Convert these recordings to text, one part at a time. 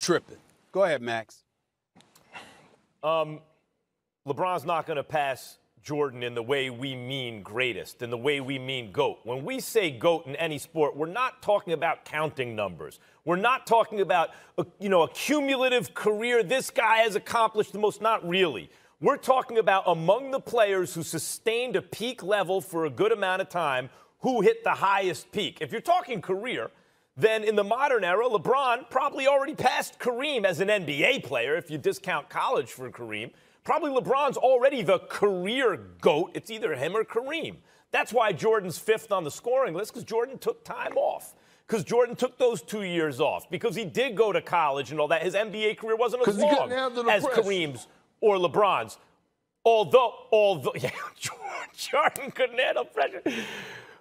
tripping. Go ahead, Max. LeBron's not going to pass Jordan in the way we mean greatest, in the way we mean GOAT. When we say GOAT in any sport, we're not talking about counting numbers. We're not talking about, a cumulative career. This guy has accomplished the most. Not really. We're talking about among the players who sustained a peak level for a good amount of time, who hit the highest peak. If you're talking career, then in the modern era, LeBron probably already passed Kareem as an NBA player, if you discount college for Kareem. Probably LeBron's already the career GOAT. It's either him or Kareem. That's why Jordan's fifth on the scoring list, because Jordan took time off. Because Jordan took those 2 years off. Because he did go to college and all that. His NBA career wasn't as long as Kareem's or LeBron's. Although, yeah, Jordan couldn't handle pressure.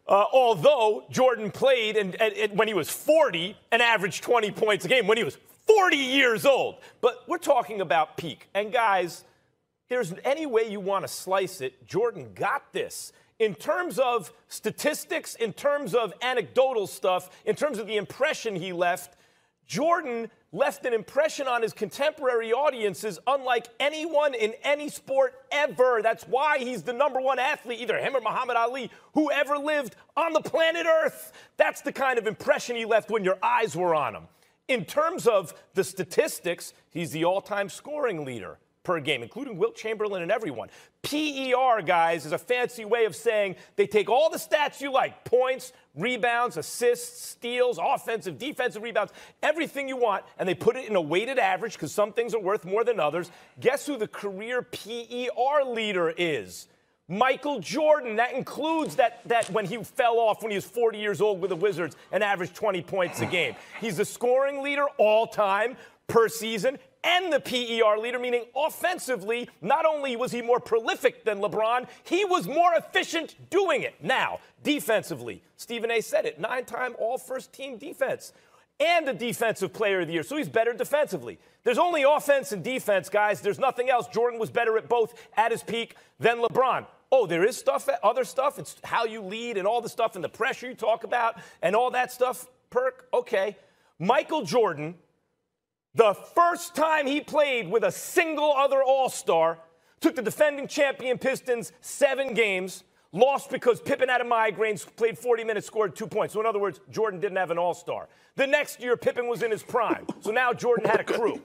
Although Jordan played and when he was 40 and averaged 20 points a game when he was 40 years old. But we're talking about peak. And guys, there's any way you want to slice it, Jordan got this. In terms of statistics, in terms of anecdotal stuff, in terms of the impression he left, Jordan left an impression on his contemporary audiences unlike anyone in any sport ever. That's why he's the number one athlete, either him or Muhammad Ali, who ever lived on the planet Earth. That's the kind of impression he left when your eyes were on him. In terms of the statistics, he's the all-time scoring leader per game, including Wilt Chamberlain and everyone. PER, guys, is a fancy way of saying they take all the stats you like, points, rebounds, assists, steals, offensive, defensive rebounds, everything you want, and they put it in a weighted average because some things are worth more than others. Guess who the career PER leader is? Michael Jordan. That includes that when he fell off when he was 40 years old with the Wizards and averaged 20 points a game. He's the scoring leader all time per season and the PER leader, meaning offensively, not only was he more prolific than LeBron, he was more efficient doing it. Now, defensively, Stephen A. said it, 9-time all-first-team defense and a defensive player of the year, so he's better defensively. There's only offense and defense, guys. There's nothing else. Jordan was better at both at his peak than LeBron. Oh, there is other stuff. It's how you lead and all the stuff and the pressure you talk about and all that stuff, Perk. Okay. Michael Jordan, the first time he played with a single other All-Star, took the defending champion Pistons 7 games, lost because Pippen had a migraine, played 40 minutes, scored 2 points. So in other words, Jordan didn't have an All-Star. The next year, Pippen was in his prime. So now Jordan had a crew.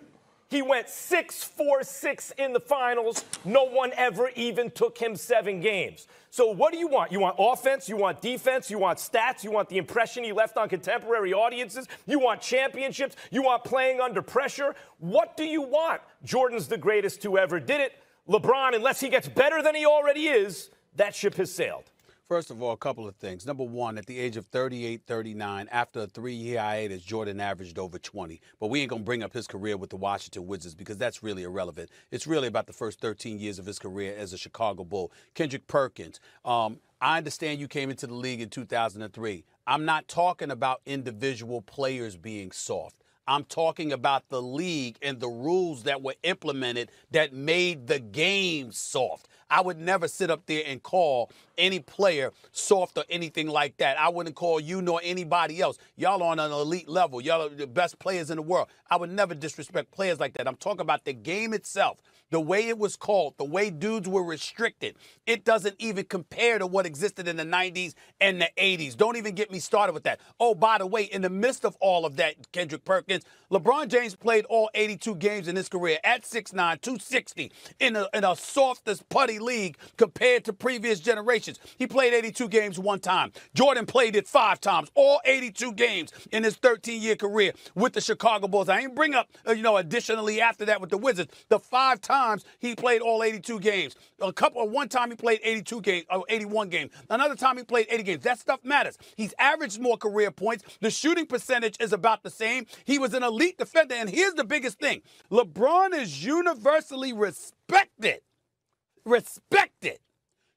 He went 6-4-6 in the finals. No one ever even took him 7 games. So what do you want? You want offense, you want defense, you want stats, you want the impression he left on contemporary audiences, you want championships, you want playing under pressure. What do you want? Jordan's the greatest who ever did it. LeBron, unless he gets better than he already is, that ship has sailed. First of all, a couple of things. Number one, at the age of 38, 39, after a 3-year hiatus, Jordan averaged over 20. But we ain't going to bring up his career with the Washington Wizards because that's really irrelevant. It's really about the first 13 years of his career as a Chicago Bull. Kendrick Perkins, I understand you came into the league in 2003. I'm not talking about individual players being soft. I'm talking about the league and the rules that were implemented that made the game soft. I would never sit up there and call any player soft or anything like that. I wouldn't call you nor anybody else. Y'all are on an elite level. Y'all are the best players in the world. I would never disrespect players like that. I'm talking about the game itself. The way it was called, the way dudes were restricted, it doesn't even compare to what existed in the 90s and the 80s. Don't even get me started with that. Oh, by the way, in the midst of all of that, Kendrick Perkins, LeBron James played all 82 games in his career at 6'9", 260 in a softest putty league compared to previous generations. He played 82 games one time. Jordan played it 5 times, all 82 games in his 13-year career with the Chicago Bulls. I ain't bring up, additionally after that with the Wizards, the 5 times he played all 82 games. One time he played 82 games, or 81 games. Another time he played 80 games. That stuff matters. He's averaged more career points. The shooting percentage is about the same. He was an elite defender, and here's the biggest thing. LeBron is universally respected.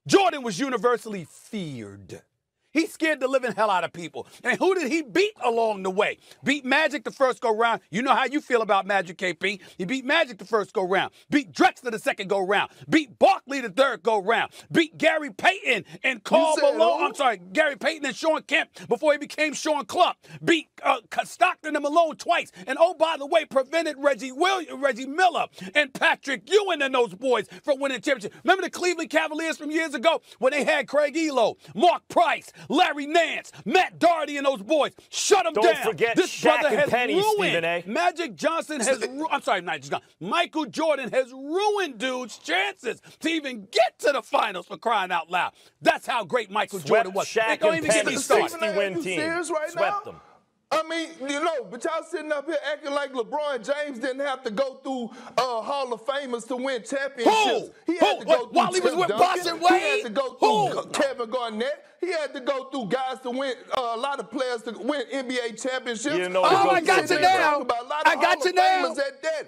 Jordan was universally feared. He scared the living hell out of people. And who did he beat along the way? Beat Magic the first go-round. You know how you feel about Magic, KP. He beat Magic the first go-round. Beat Drexler the second go-round. Beat Barkley the third go-round. Beat Gary Payton and Karl Malone. I'm sorry, Gary Payton and Sean Kemp before he became Sean Clupp. Beat Stockton and Malone twice. And oh, by the way, prevented Reggie Miller and Patrick Ewing and those boys from winning championship. Remember the Cleveland Cavaliers from years ago when they had Craig Elo, Mark Price, Larry Nance, Matt Doherty, and those boys? Shut them down. Don't forget this Shaq brother and has Penny, ruined. Stephen A. Magic Johnson has. I'm sorry, Michael Jordan has ruined dudes' chances to even get to the finals, for crying out loud. That's how great Michael Jordan was. Shaq don't and even get Penny, me started. 60-win team. Swept them. I mean, but y'all sitting up here acting like LeBron James didn't have to go through Hall of Famers to win championships. He had to go through while he was with Boston Wade? He had to go through Kevin Garnett. He had to go through guys to win, a lot of players to win NBA championships. You know I got you now. I got you now.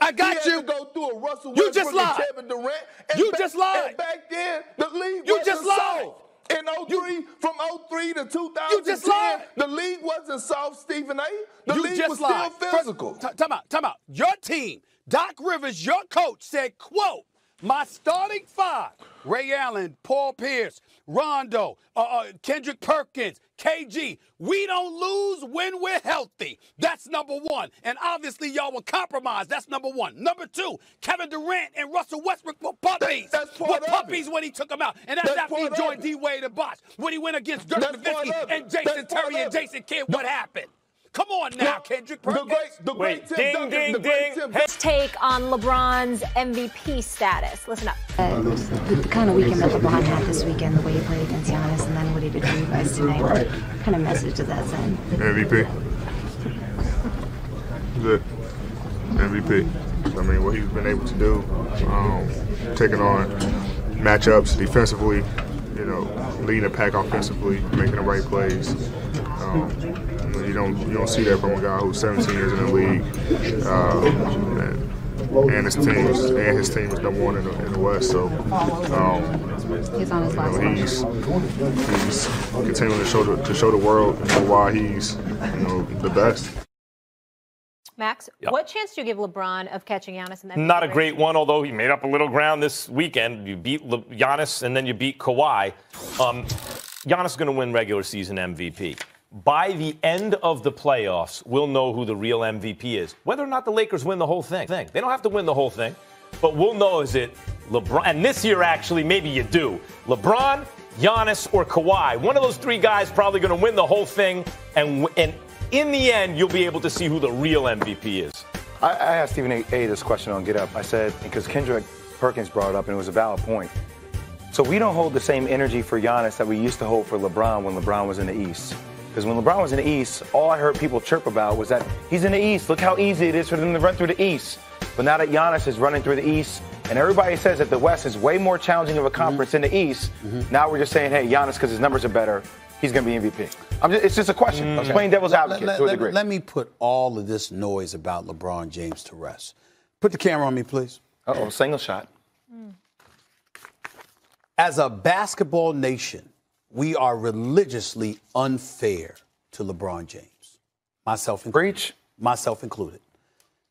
I got you. He had to go through a Russell Westbrook and Kevin Durant. You just lied. And back then, the league You wasn't just lied. soft. In 03, from 03 to 2010, the league wasn't soft, Stephen A. The league was still physical. Time out. Your team, Doc Rivers, your coach, said, quote, my starting five, Ray Allen, Paul Pierce, Rondo, Kendrick Perkins, KG, we don't lose when we're healthy. That's number one. And obviously, y'all were compromised. That's number one. Number two, Kevin Durant and Russell Westbrook were puppies. That's part puppies when he took them out. And that's after he joined D-Wade and Bosh. When he went against Dirk Nowitzki and Jason Terry and Jason Kidd, what happened? Come on now, Kendrick Perkins. The great Tim Duncan. Let's take on LeBron's MVP status. Listen up. The kind of weekend that LeBron had this weekend, the way he played against Giannis, and then what he did for you guys tonight. What kind of message does that send? MVP. Good. MVP. I mean, what he's been able to do, taking on matchups defensively, leading the pack offensively, making the right plays. You don't see that from a guy who's 17 years in the league, and his team is number one in the West. So he's on his last he's continuing to show the world why he's the best. Max, what chance do you give LeBron of catching Giannis in that? Not a great one, although he made up a little ground this weekend. You beat Giannis and then you beat Kawhi. Giannis is going to win regular season MVP. By the end of the playoffs, we'll know who the real MVP is. Whether or not the Lakers win the whole thing. They don't have to win the whole thing, but we'll know, is it LeBron? And this year, actually, maybe you do. LeBron, Giannis, or Kawhi. One of those three guys probably going to win the whole thing, and in the end, you'll be able to see who the real MVP is. I asked Stephen A. this question on Get Up. I said, because Kendrick Perkins brought it up, and it was a valid point. So we don't hold the same energy for Giannis that we used to hold for LeBron when LeBron was in the East. Because when LeBron was in the East, all I heard people chirp about was that he's in the East. Look how easy it is for them to run through the East. But now that Giannis is running through the East, and everybody says that the West is way more challenging of a conference in the East, now we're just saying, hey, Giannis, because his numbers are better, he's going to be MVP. It's just a question. I'm playing devil's advocate to a degree. Let me put all of this noise about LeBron James to rest. Put the camera on me, please. Uh-oh, single shot. As a basketball nation, we are religiously unfair to LeBron James. Myself included.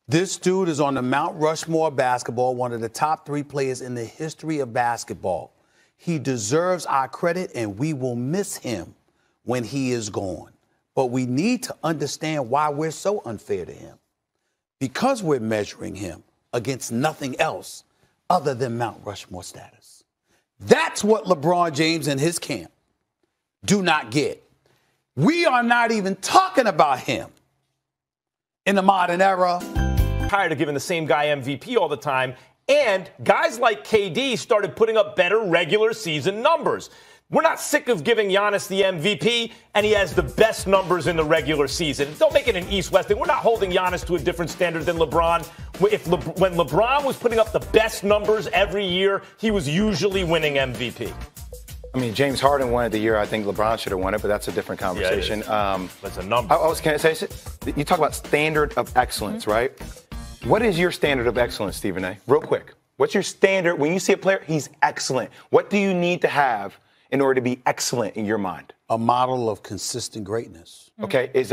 This dude is on the Mount Rushmore of basketball, one of the top three players in the history of basketball. He deserves our credit, and we will miss him when he is gone. But we need to understand why we're so unfair to him. Because we're measuring him against nothing else other than Mount Rushmore status. That's what LeBron James and his camp do not get. We are not even talking about him in the modern era. Tired of giving the same guy MVP all the time, and guys like KD started putting up better regular season numbers. We're not sick of giving Giannis the MVP, and he has the best numbers in the regular season. Don't make it an East-West thing. We're not holding Giannis to a different standard than LeBron. When LeBron was putting up the best numbers every year, he was usually winning MVP. I mean, James Harden won it the year I think LeBron should have won it, but that's a different conversation. Yeah, that's a number. Can I say, you talk about standard of excellence, right? What is your standard of excellence, Stephen A? Real quick. What's your standard when you see a player, he's excellent? What do you need to have in order to be excellent in your mind? A model of consistent greatness. Okay, is